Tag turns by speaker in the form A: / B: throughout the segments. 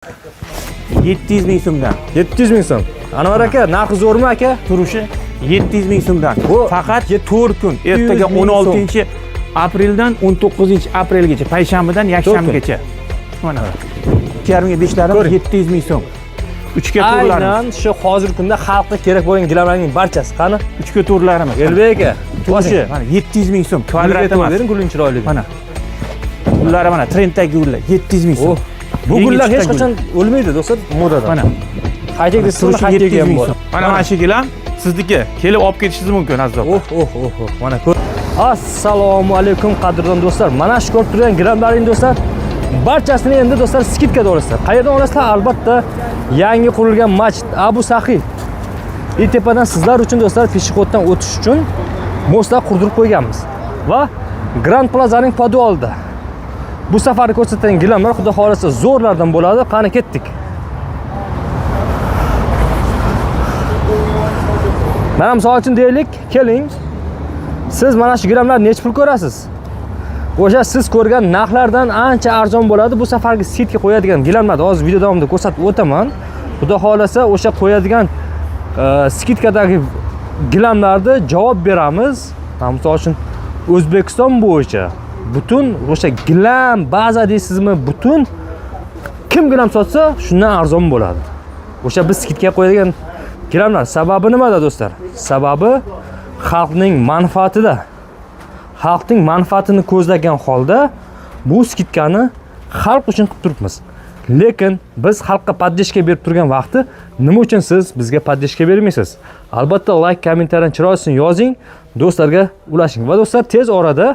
A: 700 ming so'mdan.
B: 700 ming so'm. Anvar aka, narxi zo'rmi aka?
A: Turishi 700 ming so'mdan.
B: Bu
A: faqat 4 kun. Ertaga 16 apreldan 19 aprelgacha, payshanbadan yakshanbagacha. Mana 2,5 ga 5larimiz 700 ming so'm. 3 ga to'rlarimiz.
B: Aynan shu hozirgi kunda xalqqa kerak bo'lgan gilamlarning barchasi qani?
A: 3 ga to'rlarimiz.
B: Elbek aka,
A: Boshi mana 700 ming so'm. Kvadrat emas.
B: Bering gulning chiroyligi.
A: Mana. Gullari mana trenddagi gullar 700 ming so'm.
B: Bu gullar hech qachon o'lmaydi do'stlar, modada.
A: Mana.
B: Qaytaga desizmi, qaytaga ham bor.
A: Mana shu gilam sizniki. Kelib olib ketishingiz mumkin azizlar.
B: Mana ko'r. Assalomu alaykum qadrdon do'stlar. Mana shu ko'rib turgan gilamlaring do'stlar, barchasini endi do'stlar skidkada olasizlar. Qayerdan olasizlar? Albatta, yangi qurilgan masjid Abu Sahiy tepadan sizlar uchun do'stlar peshixoddan o'tish uchun mostlar qurdirib qo'yganmiz. Va Grand Plazaning podvalida. Bu safar ko'rsatilgan gilamlar xudo xolasa zo'rlardan bo'ladi. Qani ketdik. Mana misol uchun deylik, keling. Siz mana shu gilamlarni nechta pul ko'rasiz? O'sha siz ko'rgan narxlardan ancha arzon bo'ladi. Bu safargi sitga qo'yadigan gilamlarni hozir video davomida ko'rsatib o'taman. Xudo xolasa o'sha qo'yadigan skidkadagi gilamlarni javob beramiz. Misol uchun O'zbekiston bo'yicha butun o'sha gilam baza deysizmi, butun kim gilam sotsa shundan arzon bo'ladi. O'sha biz skidga qo'yadigan gilamlar sababi nimada do'stlar? Sababi xalqning manfaatida. Xalqning manfaatini ko'zlagan holda bu skidkani xalq uchun qilib turibmiz. Lekin biz xalqqa podдержка berib turgan vaqti nima uchun siz bizga podдержка bermaysiz? Albatta like, kommentariyani chiroyli yozing, do'stlarga ulashing. Va do'stlar tez orada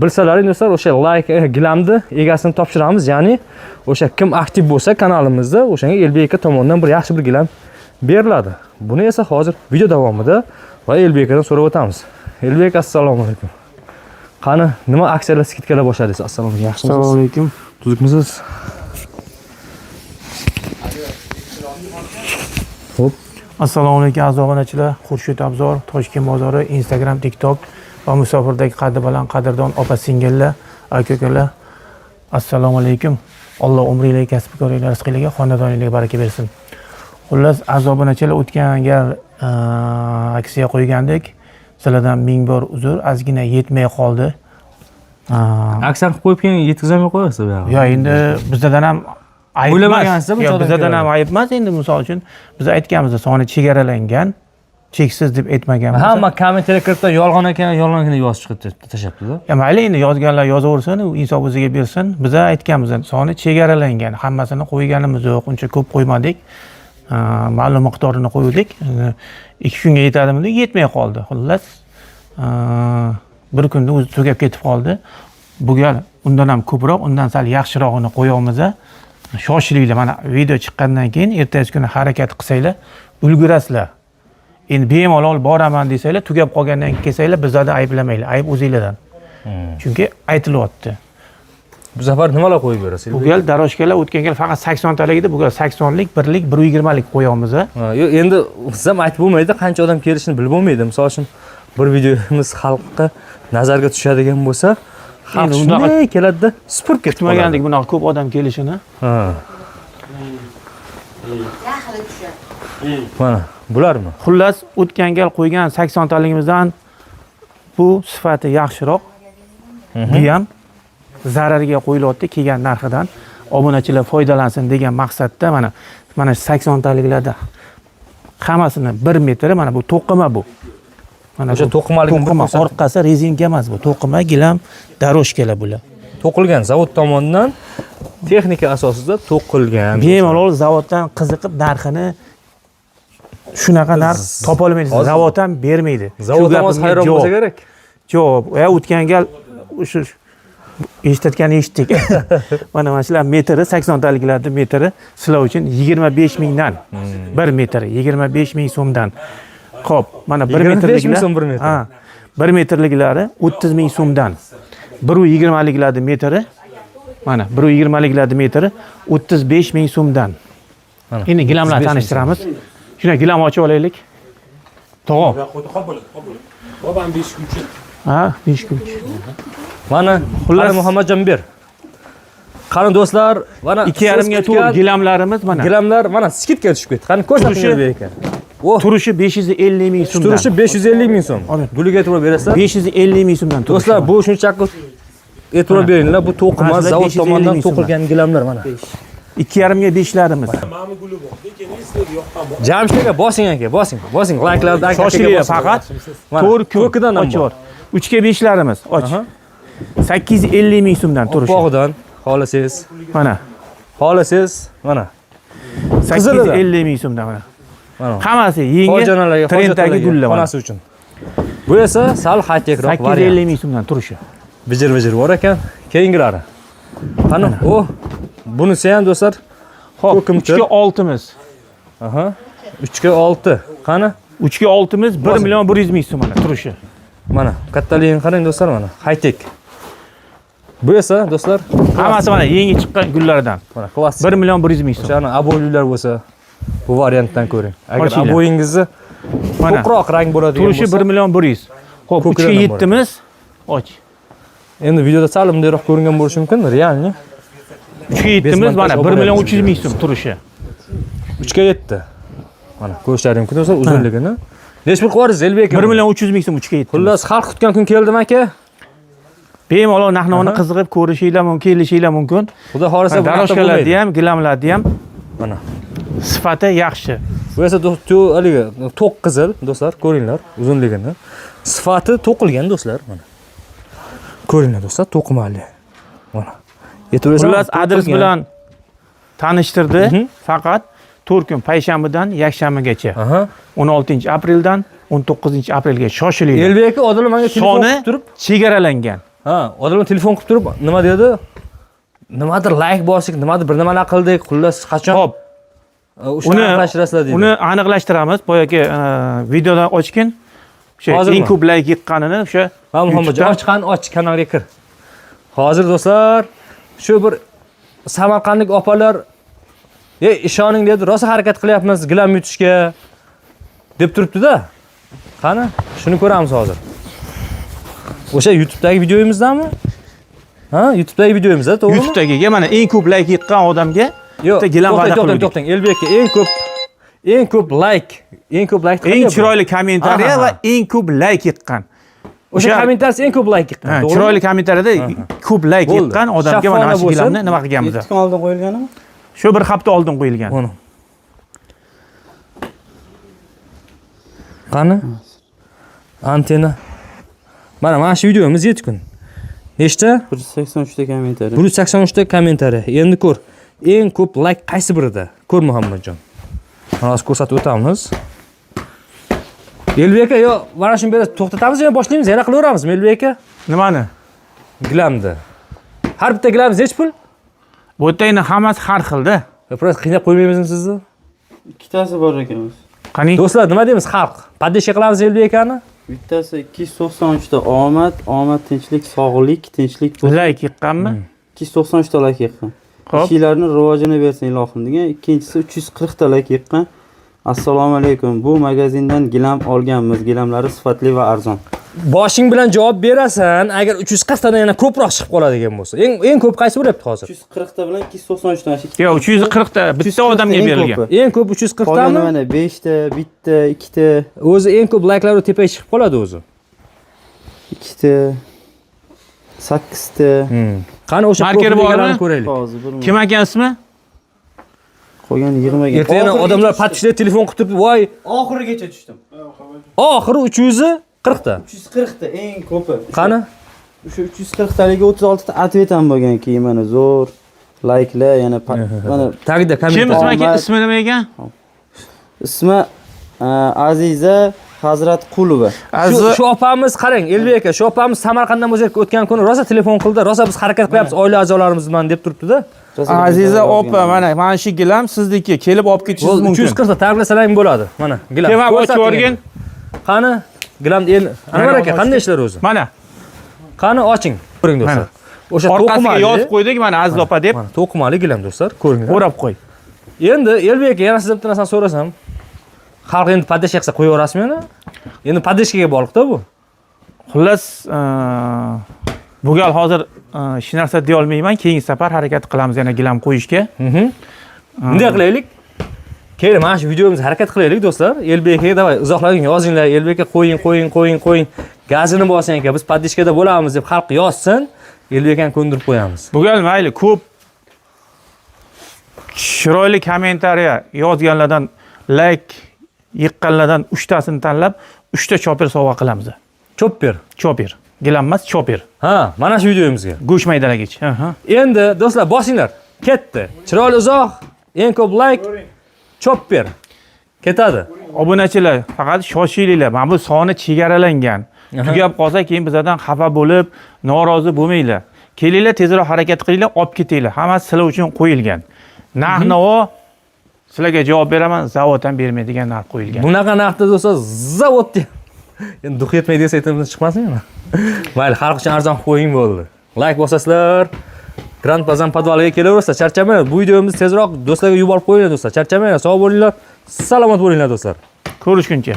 B: bilsalaring do'stlar o'sha like gilamni egasini topshiramiz. Ya'ni o'sha kim aktiv bo'lsa kanalimizda o'shanga Elbek aka tomonidan bir yaxshi bir gilam beriladi. Buni esa hozir video davomida va Elbek akadan so'rab o'tamiz. Elbek, assalomu alaykum. Qani, nima aksiyalar skidkalar boshladingiz? Assalomu alaykum. Yaxshimisiz?
A: Assalomu alaykum.
B: Tuzukmisiz? Hop.
A: Assalomu alaykum aziz obunachilar. Xurshid Abzor, Toshkent bozori, Instagram, TikTok va musofirdagi qaddi baland qadrdon opa-singillar, aka-ukalar. Assalomu alaykum. Alloh umringizga, kasb-koringizga, rizqingizga, xonadoningizga baraka bersin. Xullas, aziz obunachilar, o'tgan gal aksiya qo'ygandik. Sizlardan ming bor uzr, ozgina yetmay qoldi.
B: Aksiya qilib qo'yib keyin yetkazolmay qo'yasiz bu yoqqa.
A: Yo, endi bizdan ham ayb
B: o'ylamagansiz bu cho'dan.
A: Bizdan ham ayb emas, endi misol uchun biz aytganmiz, soni chegaralangan, cheksiz deb aytmaganmiz.
B: Hamma kommentariyga kirib yolg'on ekan yozib chiqib tashlabdi-da.
A: Ya mayli, endi yozganlar yozaversin, u insof o'ziga bersin. Biz aytganmiz, soni chegaralangan, hammasini qo'yganimiz yo'q, uncha ko'p qo'ymadik. Ma'lum miqdorini qo'ydik. 2 kunga yetadimi deb yetmay qoldi. Xullas, bir kunda o'zi tugab ketib qoldi. Bu gal undan ham ko'proq, undan sal yaxshirog'ini qo'yamiz. Shoshilinglar, mana video chiqqandan keyin ertasi kuni harakat qilsanglar, ulgurasizlar. Endi bemalol boraman desanglar, tugab qolgandan keyin kelsanglar, bizlarni ayblamanglar. Ayb o'zingizlardan. Chunki aytilyapti.
B: Bu safar nimalar qo'yib berasiz?
A: Bu gal daroshkalar o'tgan gal faqat 80 talik edi, bu gal 80lik, 1lik, 120lik qo'yamiz.
B: Yo'q, endi siz ham aytib bo'lmaydi, qancha odam kelishini bilib bo'lmaydi. Misol uchun bir videomiz xalqqa nazarga tushadigan bo'lsa, xalq shunday keladi-da, supurib ketib qoladi.
A: Kutmagandik bunaqa ko'p odam kelishini.
B: Mana bularmi?
A: Xullas, o'tgan gal qo'ygan 80 taligimizdan bu sifati yaxshiroq. Bu ham zararga qo'yilyapti kelgan narxidan. Obunachilar foydalansin degan maqsadda mana 80 taliklarda hammasini 1 metr, mana bu to'qima bu. Mana
B: o'sha to'qima
A: orqasi rezinka emas bu. To'qima gilam daroshkalar bular.
B: To'qilgan zavod tomonidan texnika asosida to'qilgan.
A: Bemalol zavoddan qiziqib narxini shunaqa narx topa olmaysiz. Zavod ham bermaydi.
B: Zavodimiz hayron bo'lsa kerak.
A: Yo'q, o'tgan gal o'sha eshitayotganini eshitdik. Mana shular metri 80 taliklarda metri sizlar uchun 25 mingdan 1 metri 25 ming so'mdan. Xo'p, mana 1 metrliklar. Ha, 1 metrliklari 30 ming so'mdan. 120liklarda metri mana 120liklarda metri 35 ming so'mdan. Endi gilamlarni tanishtiramiz. Shuna gilam ochib olaylik. To'g'ri. Babam 5 kunchi. Ha, 5 kunchi.
B: Mana Muhammadjon ber. Qani do'stlar, mana
A: 2,5 ga to'g'ri gilamlarimiz mana.
B: Gilamlar mana skidga tushib ketdi. Qani ko'rsating ekan.
A: Turishi 550 ming so'mdan.
B: Turishi 550 ming so'm. Guliga e'tibor berasizlar.
A: 550 ming so'mdan turishi.
B: Do'stlar, bu shunchaki e'tibor beringlar, bu to'qima zavod tomonidan to'qilgan gilamlar mana.
A: 2,5 ga 5larimiz.
B: Jamshid aka bosing aka, bosing. Like'larni aka
A: Shoshiling faqat. 4 kun
B: ko'kidan ham bor.
A: 3 ga 5larimiz. Och. 850 ming so'mdan turishi.
B: Bog'idan xolasangiz.
A: Mana.
B: Xolasangiz, mana.
A: 850 ming so'mdan mana.
B: Mana.
A: Hammasi yengil, trenddagi gullar mana.
B: Xonasi uchun. Bu esa sal high-techroq variant.
A: 850 ming so'mdan turishi.
B: Bijir bor ekan. Keyingilari. Qani, bunisi ham do'stlar.
A: Xo'p, 3 ga 6miz.
B: Aha. 3 ga 6. Qani?
A: 3 ga 6miz 1 million 100 ming so'm mana turishi.
B: Mana, kattaligini qarang do'stlar mana. High-tech. Bu esa do'stlar,
A: hammasi mana yangi chiqqan gullardan.
B: mana klassik.
A: 1 million 100 ming so'm.
B: O'shani aboylar bo'lsa, bu variantdan ko'ring. Agar
A: Ochinglar.
B: aboyingizni
A: Mana
B: ko'proq rang bo'ladigan
A: turishi
B: bo'lsa,
A: 1 million 100. Xo'p, 3 ga 7miz. Och.
B: endi videoda sal bundaroq ko'ringan bo'lishi mumkin, realni.
A: 3 ga 7miz mana 1 million 300 ming so'm turishi.
B: 3 ga 7. Mana ko'rishlaring mumkin do'stlar uzunligini. Necha pul qilyapsiz Elbek aka?
A: 1 million 300 ming so'm 3 ga 7.
B: Xullas, xalq kutgan kun keldimi aka?
A: Bemalol narxni qiziqib ko'rishinglar mumkin, kelishinglar mumkin.
B: Xudo xolasa bu
A: Daroshkalarda ham, gilamlarda ham
B: mana.
A: sifati yaxshi.
B: Bu esa haligi to'q qizil do'stlar, ko'ringlar uzunligini. Sifati to'qilgan do'stlar mana. Ko'ringlar do'stlar, to'qimali. Mana.
A: Xullas, adres bilan tanishtirdi. Faqat 4 kun payshanbadan yakshanbagacha. 16-apreldan 19-aprelga shoshilinglar.
B: Elbek aka odamlar menga telefon qilib turib,
A: chegaralangan.
B: odamlar telefon qilib turib, nima dedi? Nimadir like bosdik, nimadir bir nimalar qildik, xullas qachon?
A: Xo'p.
B: Uni aniqlashtirasizlar dedi.
A: Uni aniqlashtiramiz. Boyagi videodan ochgin. O'sha eng ko'p like yiqqanini o'sha
B: Muhammadjon och kanalga kir. Hozir do'stlar, shu bir Samarqandlik opalar ishoning dedi, rosa harakat qilyapmiz gilam yutishga deb turibdi-da. Qani, shuni ko'ramiz hozir. O'sha YouTube'dagi videoyimizdanmi? YouTube'dagi videoyimizda, to'g'rimi?
A: YouTube'dagi mana eng ko'p like yiqqan odamga bitta gilam va'da qildik.
B: To'xtang, Elbek aka eng ko'p like
A: eng chiroyli kommentariya va eng ko'p like yiqqan.
B: O'sha kommentariyasi eng ko'p like yiqqan, to'g'rimi?
A: Chiroyli kommentariyada ko'p like yiqqan odamga mana shu gilamni nima qilganmiz?
C: 7 kun oldin qo'yilganmi?
A: Shu bir hafta oldin qo'yilgan.
B: Qani? Antena. Mana shu videomiz 7 kun. Nechta?
C: 183 ta kommentariy.
B: 183 ta kommentariy. Endi ko'r. Eng ko'p like qaysi birida? Ko'r Muhammadjon. Hozir ko'rsatib o'tamiz. Elbek aka, mana shuni berib to'xtatamiz, yana boshlaymiz, yana qilaveramizmi Elbek aka?
A: Nimani?
B: Gilamni. Har bitta gilamimiz nech pul?
A: Bu yerda hammasi har xilda.
B: Biroz qiynab qo'ymaymizmi sizni?
C: Ikkitasi bor ekan.
A: Qani?
B: Do'stlar, nima deymiz xalq? Padeshka qilamiz Elbek akani?
C: Bittasi 293 ta omad, tinchlik, sog'lik, tinchlik bo'lsin.
A: Like yiqqanmi?
C: 293 ta like yiqqan. Ishlarni rivojini bersin ilohim degan. Ikkinchisi 340 ta like yiqqan. Assalomu alaykum. Bu magazindan gilam olganmiz. Gilamlari sifatli va arzon.
B: Boshing bilan javob berasan, agar 340 tadan yana ko'proq chiqib qoladigan bo'lsa. Eng ko'p qaysi bo'lyapti hozir?
C: 340 ta bilan 293 ta.
A: Yo'q, 340 ta bitta odamga berilgan.
B: Eng ko'p 340 tami?
C: Mana 5 ta, bitta, 2 ta.
B: O'zi eng ko'p like'lar tepaga chiqib qoladi o'zi.
C: 2 ta, 8 ta.
B: Qani o'sha profillarni ko'raylik.
A: Kim ekan ismi?
C: Qolgan 20 ga.
B: Ertaga odamlar patishlar telefon qilib turib, voy,
C: Oxirigacha tushdim.
B: oxiri 340 ta.
C: 340 ta eng ko'pi.
B: Qani?
C: O'sha 340 taliga 36 ta atvetam bo'lgan keyin mana zo'r like'lar yana mana
B: Tagida
A: Kim
B: kommentar.
A: ismi nima ekan?
C: ismi Aziza Hazrat Qulova.
B: Shu opamiz qarang, Elbek aka, shu opamiz Samarqanddan muzeyga o'tgan kuni rosa telefon qildi, rosa biz harakat qilyapmiz, oila a'zolarimiz bilan deb turibdi-da.
A: Aziza opa, mana shu gilam sizniki, kelib olib ketishingiz mumkin.
B: 340 ta tabriklasalaring bo'ladi. Mana gilam.
A: Kim ochib o'rgin?
B: Qani? Gilam Anvar aka, qanday ishlar o'zi?
A: Mana.
B: Qani oching. Ko'ring do'stlar. O'sha
A: orqasiga
B: to'qimali
A: yozib qo'ydik mana Aziz opa deb.
B: Mana to'qimali gilam do'stlar, ko'ringlar.
A: O'rab qo'y.
B: Endi Elbek aka, yana sizdan bitta narsani so'rasam, xalq endi padeshka qilsa qo'yaverasizmi yana? Endi padeshkaga bog'liqda bu.
A: Xullas, Bu gal hozir hech narsa deya olmayman. Keyingi safar harakat qilamiz yana gilam qo'yishga.
B: Bunday qilaylik. Keyin mana shu videomizni harakat qilaylik do'stlar. Elbekga davay uzoqlarga yozinglar. Elbekga qo'ying. Gazini bosing aka, biz podishkada bo'lamiz deb xalq yozsin. Elbekani ko'ndirib qo'yamiz.
A: Bu gal mayli ko'p chiroyli kommentariya yozganlardan like yiqqanlardan 3 tasini tanlab 3 ta chopper sovg'a qilamiz.
B: Chopper.
A: Chopper. Gilam emas, chopper.
B: Ha, mana shu videomizga.
A: Go'sht maydalagich.
B: Endi do'stlar bosinglar. Ketdi. Chiroyli uzoq, eng ko'p like chopper. Ketadi.
A: Obunachilar, faqat shoshilinglar. Mana bu soni chegaralangan. Tugab qolsa keyin bizlardan xafa bo'lib, norozi bo'lmanglar. Kelinglar, tezroq harakat qilinglar, olib ketinglar. Hammasi sizlar uchun qo'yilgan. Narx-navo sizlarga javob beraman, zavoddan bermaydigan narx qo'yilgan.
B: Bunaqa narxda do'stlar, zavodda. Endi duq yetmay desa aytamiz chiqmasinmi? Mayli, xalq uchun arzon qo'ying bo'ldi. Like bosasizlar. Grand Bazan podvaliga kelaverasizlar. Charchamanglar. Bu videomizni tezroq do'stlarga yuborib qo'yinglar do'stlar. Charchamanglar, sog' bo'linglar, salomat bo'linglar do'stlar.
A: Ko'rishguncha.